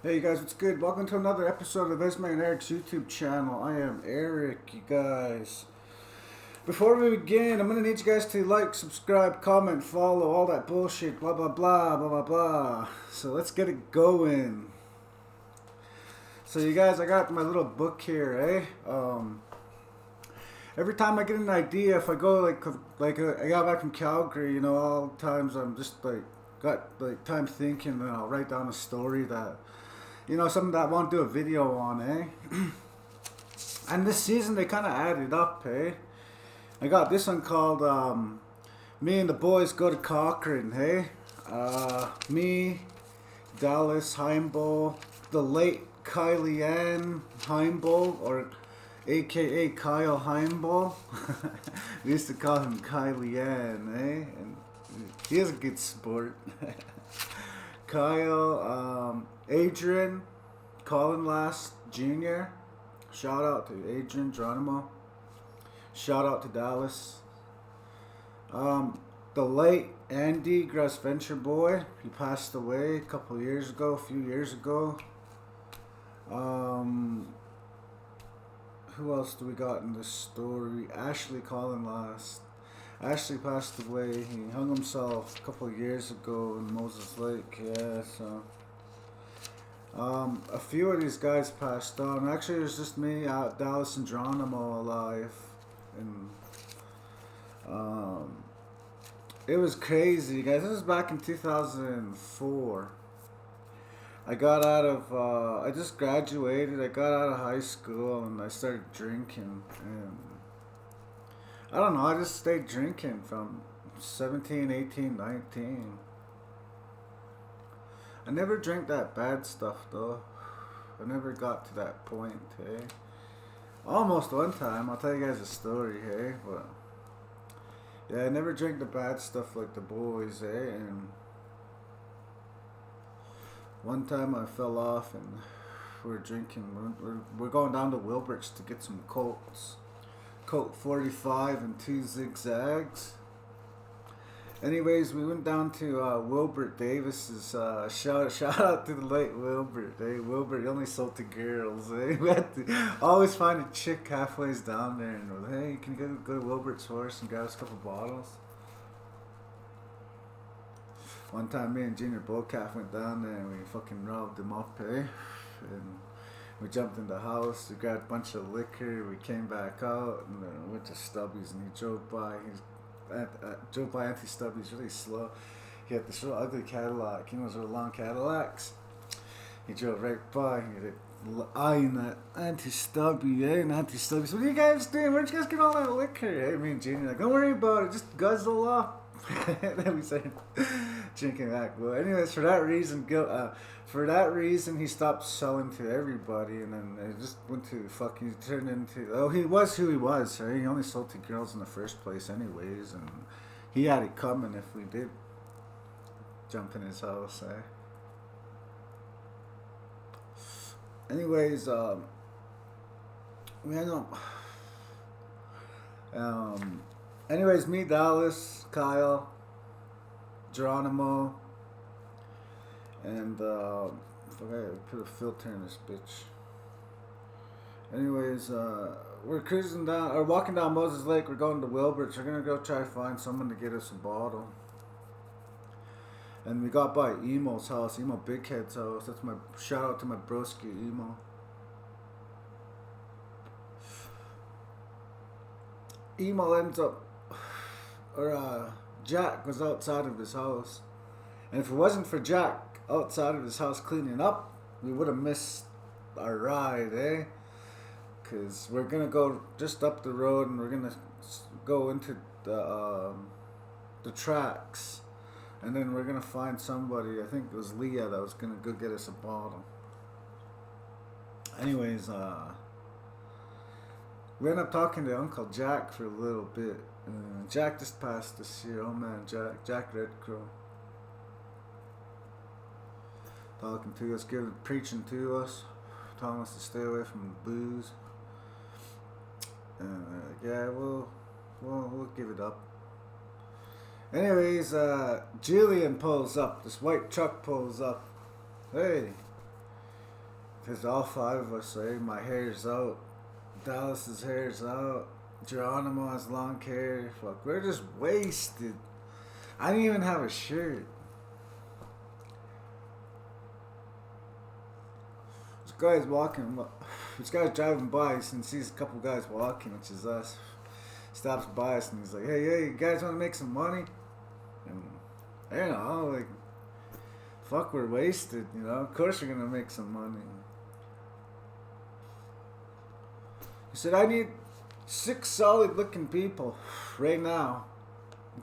Hey you guys, what's good? Welcome to another episode of Esme&Eric's YouTube channel. I am Eric, you guys. Before we begin, I'm going to need you guys to like, subscribe, comment, follow, all that bullshit, blah blah blah, blah blah blah. So let's get it going. So you guys, I got my little book here, every time I get an idea, if I go I got back from Calgary, you know, all the times I'm just got time thinking, and I'll write down a story that, you know, something that I want to do a video on, And this season they kind of added up, I got this one called Me and the Boys Go to Cochrane, me, Dallas, Hind Bull, the late Kylie Hind Bull, or aka Kyle Hind Bull. We used to call him Kylie and he is a good sport. Kyle, Adrian Calling Jr. Shout out to Adrian Geronimo. Shout out to Dallas. The late Andy Gros Ventre Boy. He passed away a few years ago. Who else do we got in this story? Ashley Calling. Ashley passed away. He hung himself a couple of years ago in Moses Lake. Yeah, so a few of these guys passed on. Actually, it was just me, Dallas, and Geronimo alive, and it was crazy, guys. This was back in 2004. I got out of, I just graduated. I got out of high school and I started drinking, and I don't know, I just stayed drinking from 17, 18, 19. I never drank that bad stuff though. I never got to that point, Almost one time, I'll tell you guys a story, but yeah, I never drank the bad stuff like the boys, and one time I fell off and we're drinking, we're going down to Wilbert's to get some Colts. Colt 45 and 2 zigzags. Anyways, we went down to Wilbert Davis's. Shout out to the late Wilbert. Wilbert, he only sold to girls. We had to always find a chick halfway down there, and we're like, hey, can you go to Wilbert's horse and grab us a couple bottles? One time, me and Junior Bullcalf went down there and we fucking robbed him up, and we jumped in the house, we grabbed a bunch of liquor, we came back out, and then we went to Stubby's, and he drove by. Drove by Auntie Stubby's really slow. He had this real ugly Cadillac, you know, those real long Cadillacs. He drove right by, and he had eyeing that Auntie Stubby, and Auntie Stubby said, what are you guys doing? Where'd you guys get all that liquor? Me and Junior like, don't worry about it, just guzzle up. And then we started drinking that. Well, anyways, for that reason, he stopped selling to everybody, and then it just went to fucking turned into. Oh, he was who he was. He only sold to girls in the first place, anyways, and he had it coming if we did jump in his house. Anyways, we ended up. Anyways, me, Dallas, Kyle, Geronimo, and I put a filter in this bitch. Anyways, we're cruising down, or walking down Moses Lake. We're going to Wilbert's. We're gonna go try to find someone to get us a bottle. And we got by Emo's house, Emo Big Head's house. That's my shout out to my broski Emo. Emo ends up, Jack was outside of his house, and if it wasn't for Jack outside of his house cleaning up, we would have missed our ride, because we're gonna go just up the road, and we're gonna go into the tracks, and then we're gonna find somebody. I think it was Leah that was gonna go get us a bottle. Anyways, we ended up talking to Uncle Jack for a little bit. Jack just passed this year. Oh man, Jack Red Crow. Talking to us, preaching to us, telling us to stay away from booze. Yeah, we'll give it up. Anyways, Julian pulls up. This white truck pulls up. Hey, There's all five of us, eh? My hair's out. Dallas's hair's out. Geronimo has long hair. Fuck, we're just wasted. I didn't even have a shirt. This guy's walking. This guy's driving by and sees a couple guys walking, which is us. Stops by us and he's like, hey, you guys want to make some money? And I don't know, like, fuck, we're wasted, you know? Of course we're gonna make some money. He said, I need 6 solid looking people right now.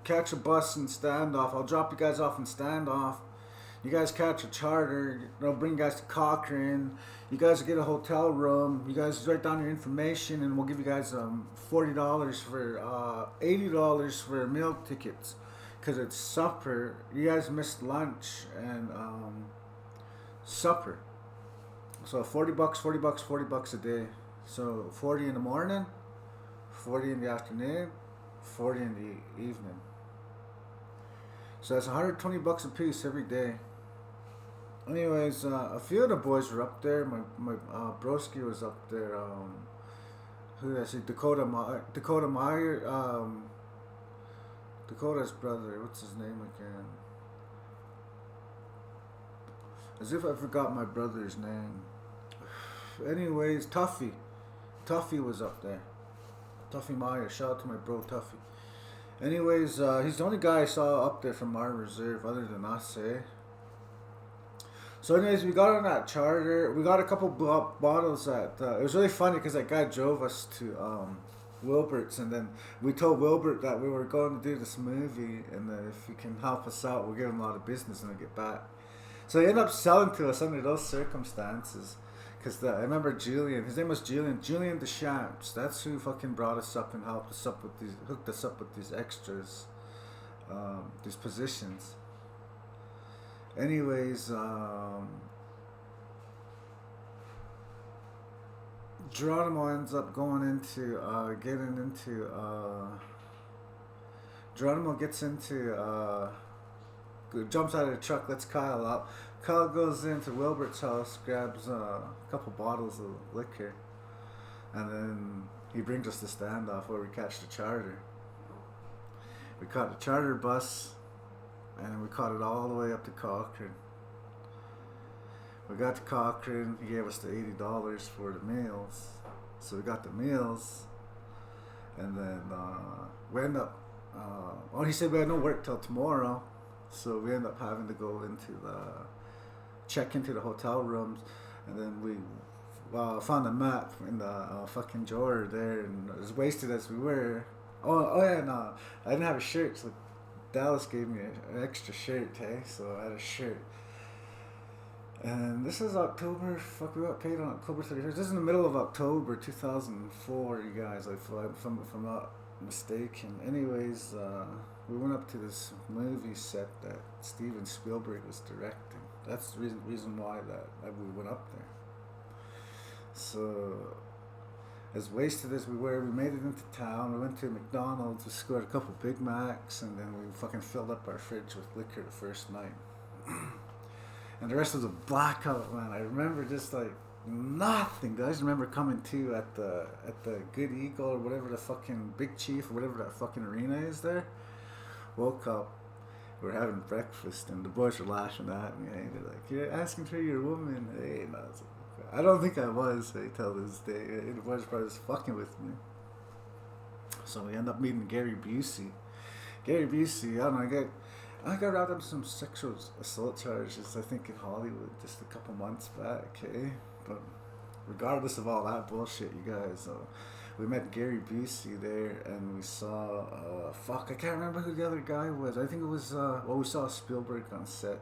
Catch a bus in Standoff. I'll drop you guys off in Standoff. You guys catch a charter. I'll bring you guys to Cochrane. You guys get a hotel room. You guys write down your information, and we'll give you guys $40 for $80 for meal tickets, cause it's supper. You guys missed lunch and supper. So $40, $40 a day. So 40 in the morning, 40 in the afternoon, 40 in the evening. So that's $120 a piece every day. Anyways, a few of the boys were up there. My broski was up there. Who did I see? Dakota Meyer. Dakota's brother. What's his name again? As if I forgot my brother's name. Anyways, Tuffy was up there. Tuffy Meyer. Shout out to my bro Tuffy. Anyways, he's the only guy I saw up there from our reserve other than us, eh? So anyways, we got on that charter. We got a couple bottles at... it was really funny because that guy drove us to Wilbert's, and then we told Wilbert that we were going to do this movie, and that if he can help us out, we'll give him a lot of business and we'll get back. So he ended up selling to us under those circumstances. Because I remember Julian, his name was Julian Deschamps. That's who fucking brought us up and helped us up with these, hooked us up with these extras, these positions. Anyways, Geronimo ends up going into, Geronimo gets into, jumps out of the truck, lets Kyle out. Kyle goes into Wilbert's house, grabs a couple bottles of liquor, and then he brings us to Standoff where we catch the charter. We caught the charter bus, and we caught it all the way up to Cochrane. We got to Cochrane, he gave us the $80 for the meals. So we got the meals, and then we end up, he said we had no work till tomorrow, so we end up having to go check into the hotel rooms, and then we found a map in the fucking drawer there, and as wasted as we were, I didn't have a shirt, so Dallas gave me an extra shirt, hey, so I had a shirt. And this is October, we got paid on October 31st. This is in the middle of October 2004, you guys, if I'm not mistaken. Anyways, we went up to this movie set that Steven Spielberg was directing. That's the reason why that we went up there. So, as wasted as we were, we made it into town. We went to McDonald's, we scored a couple Big Macs, and then we fucking filled up our fridge with liquor the first night. And the rest was a blackout, man. I remember just like nothing. I just remember coming to at the Good Eagle or whatever the fucking Big Chief or whatever that fucking arena is there. Woke up, we were having breakfast, and the boys were laughing at me. Hey, they're like, "You're asking for your woman?" Hey, and I was like, I don't think I was. Hey, till this day, the boys were probably just fucking with me. So we end up meeting Gary Busey. Gary Busey, I don't know. I got wrapped up some sexual assault charges, I think, in Hollywood just a couple months back, okay? But regardless of all that bullshit, you guys, we met Gary Busey there, and we saw, I can't remember who the other guy was. I think it was, we saw Spielberg on set.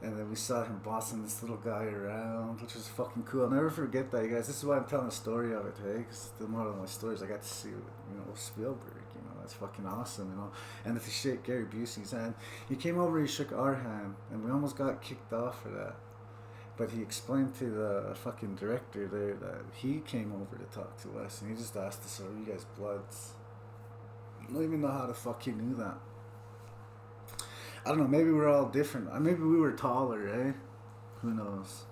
And then we saw him bossing this little guy around, which was fucking cool. I'll never forget that, you guys. This is why I'm telling the story of it, hey? Because the moral of my stories, I got to see, Spielberg, that's fucking awesome, And if you shake Gary Busey's hand, he came over, he shook our hand, and we almost got kicked off for that. But he explained to the fucking director there that he came over to talk to us, and he just asked us, are you guys bloods? I don't even know how the fuck he knew that. I don't know, maybe we're all different. Maybe we were taller, eh? Who knows?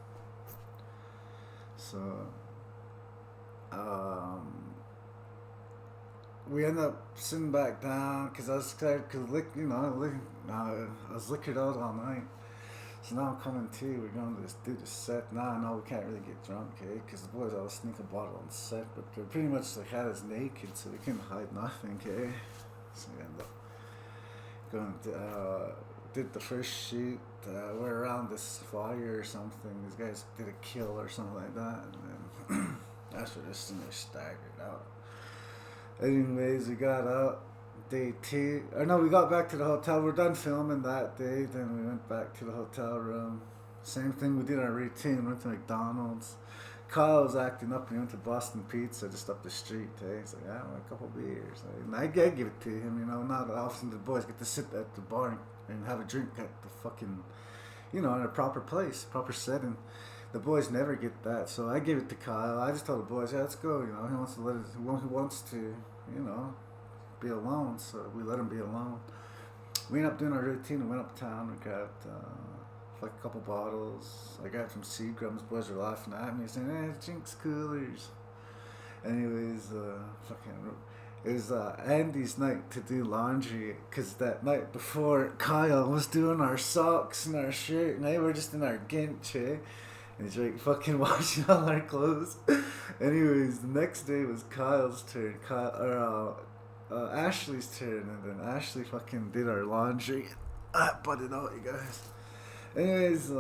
So, we end up sitting back down because I was scared because I was liquored out all night. So now I'm coming to. We're going to do the set. Now I know we can't really get drunk, eh? Because the boys always sneak a bottle on set, but they pretty much like had us naked, so we couldn't hide nothing, eh? So we end up going to, did the first shoot. We're around this fire or something. These guys did a kill or something like that, and then that's where this thing is staggered out. Anyways, we got out. Day 2. Or no, we got back to the hotel. We're done filming that day. Then we went back to the hotel room. Same thing. We did our routine. Went to McDonald's. Kyle was acting up. He went to Boston Pizza just up the street. He's like, I want a couple beers. And I give it to him. You know, not often the boys get to sit at the bar and have a drink at the fucking, in a proper place, proper setting. The boys never get that. So I gave it to Kyle. I just told the boys, yeah, let's go. He wants to he wants to, be alone, so we let him be alone. We ended up doing our routine. We went uptown. We got like a couple bottles. I got some Seagrams. Boys were laughing at me, saying, "Hey, Jinx coolers." Anyways, it was Andy's night to do laundry because that night before Kyle was doing our socks and our shirt, and they were just in our ginch, eh? And he's like fucking washing all our clothes. Anyways, the next day was Kyle's turn. Ashley's turn, and then Ashley fucking did our laundry. But it out, you guys. Anyways,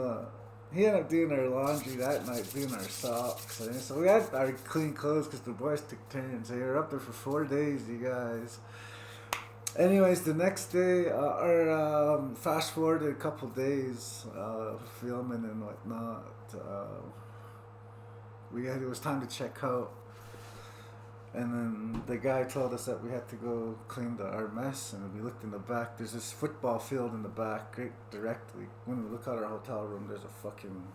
he ended up doing our laundry that night, doing our socks. So we had our clean clothes because the boys took turns. They were up there for 4 days, you guys. Anyways, the next day, fast forward a couple days, filming and whatnot. It was time to check out. And then the guy told us that we had to go clean our mess, and we looked in the back. There's this football field in the back, right directly. When we look at our hotel room, there's a fucking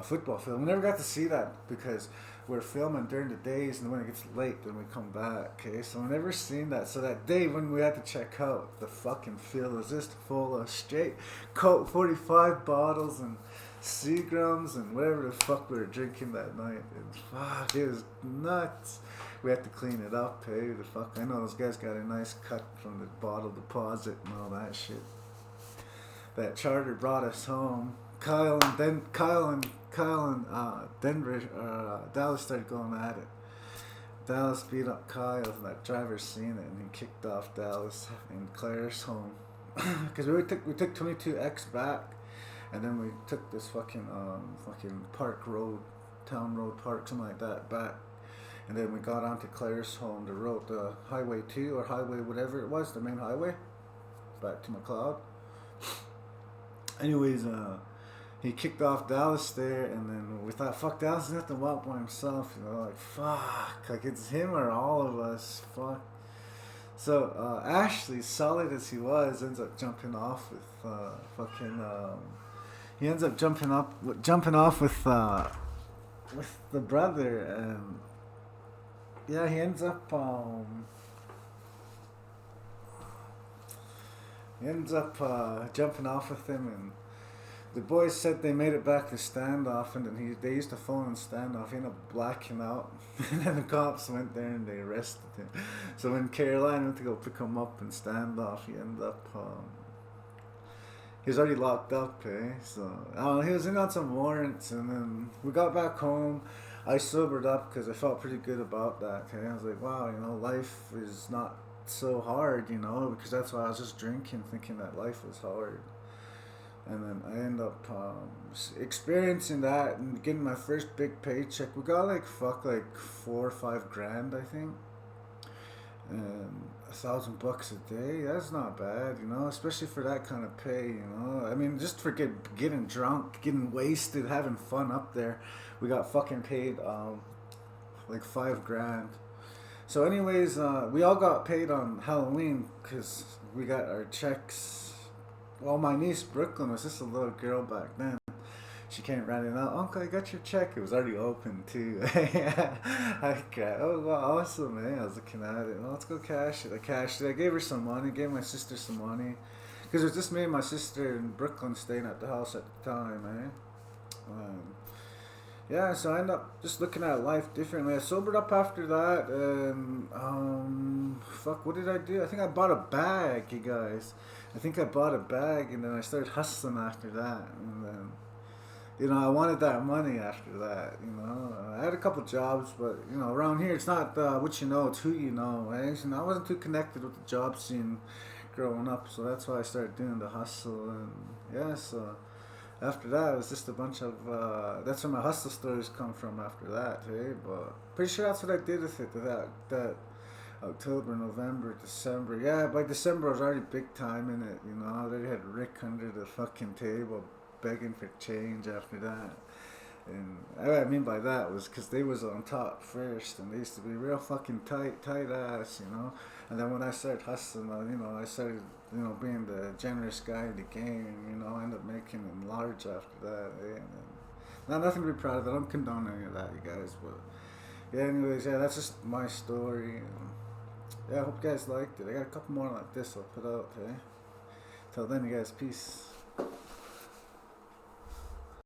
football field. We never got to see that because we're filming during the days, and when it gets late, then we come back. Okay, so we never seen that. So that day when we had to check out, the fucking field was just full of straight Coke 45 bottles and Seagrams and whatever the fuck we were drinking that night. And fuck, it was nuts. We had to clean it up, hey, the fuck. I know those guys got a nice cut from the bottle deposit and all that shit. That charter brought us home. Kyle and Denver, Dallas started going at it. Dallas beat up Kyle, and that driver seen it, and he kicked off Dallas and Claire's home. Because we took 22X back. And then we took this fucking park road, town road park, something like that, back. And then we got onto Claire's home, the highway 2 or highway whatever it was, the main highway, back to McLeod. Anyways, he kicked off Dallas there, and then we thought, fuck, Dallas is have to walk by himself, like fuck, like it's him or all of us, fuck. So Ashley, solid as he was, ends up jumping off with he ends up jumping off with the brother, and yeah, he ends up jumping off with him, and the boys said they made it back to standoff, and then they used the phone in standoff. He ended up blacking out, and then the cops went there and they arrested him. So when Caroline went to go pick him up in standoff, he ended up he was already locked up, eh? So he was in on some warrants, and then we got back home. I sobered up because I felt pretty good about that. Okay, I was like, wow, life is not so hard, because that's why I was just drinking, thinking that life was hard. And then I end up experiencing that and getting my first big paycheck. We got like 4 or 5 grand, I think, and $1,000 a day. That's not bad, especially for that kind of pay. I mean, just for getting drunk, getting wasted, having fun up there. We got fucking paid like 5 grand. So anyways, we all got paid on Halloween because we got our checks. Well, my niece Brooklyn was just a little girl back then. She came running out, Uncle, I got your check. It was already open too. I cried. Oh, wow, awesome, man. I was looking at it. Well, let's go cash it. I cashed it. I gave her some money. Gave my sister some money. Because it was just me and my sister in Brooklyn staying at the house at the time, eh? yeah, so I ended up just looking at life differently. I sobered up after that, and fuck, what did I do? I think I bought a bag, you guys. I think I bought a bag, and then I started hustling after that, and then I wanted that money after that. I had a couple jobs, but around here it's not what you know, it's who you know. I wasn't too connected with the job scene growing up, so that's why I started doing the hustle, and yeah, so. After that, it was just a bunch of. That's where my hustle stories come from. After that, hey, but pretty sure that's what I did with it. That October, November, December. Yeah, by December I was already big time in it. I already had Rick under the fucking table, begging for change. After that, and what I mean by that was because they was on top first, and they used to be real fucking tight ass. And then when I started hustling, I started, being the generous guy in the game. I ended up making them large after that. Eh? And then, not nothing to be proud of. I don't condone any of that, you guys. But yeah, anyways, yeah, that's just my story. And, yeah, I hope you guys liked it. I got a couple more like this I'll put out. Hey, till then, you guys, peace.